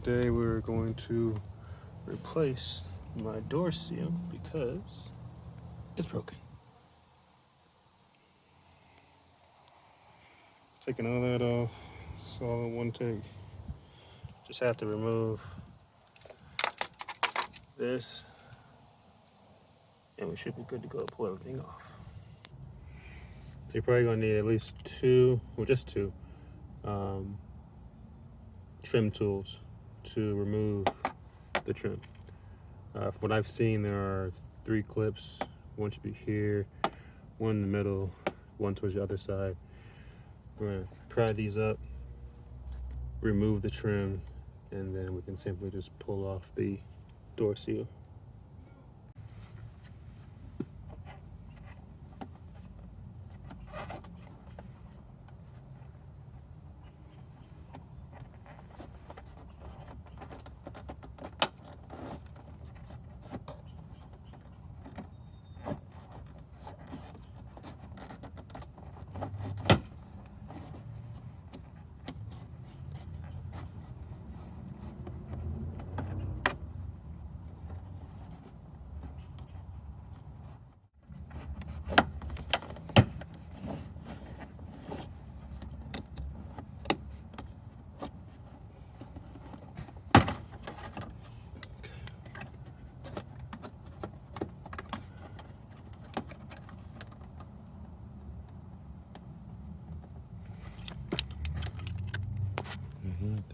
Today we're going to replace my door seal because it's broken. Taking all that off, it's all in one take. Just have to remove this and we should be good to go. Pull everything off. So you're probably gonna need at least two, or just two, trim tools to remove the trim. From what I've seen, there are 3 clips. One should be here, one in the middle, one towards the other side. We're gonna pry these up, remove the trim, and then we can simply just pull off the door seal.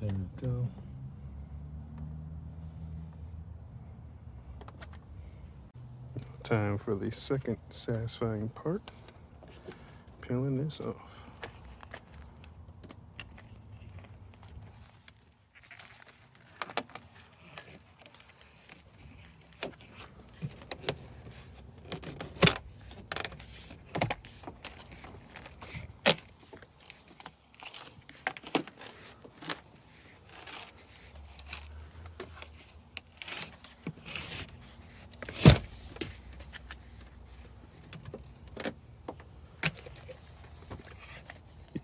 There we go. Time for the second satisfying part, peeling this off.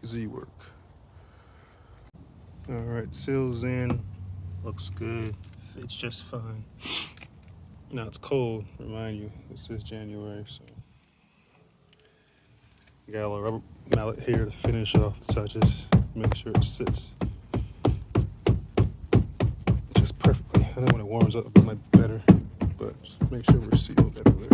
Easy work. All right, seals in, looks good, fits just fine. Now it's cold, remind you, this is January, so. Got a little rubber mallet here to finish off the touches, make sure it sits just perfectly. I know when it warms up it might be better, but just make sure we're sealed everywhere.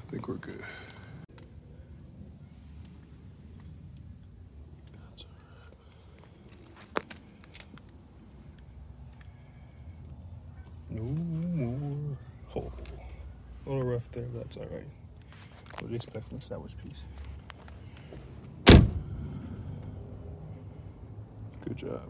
I think we're good. That's all right. No more hole. A little rough there, but that's all right. What do you expect from a sandwich piece? Good job.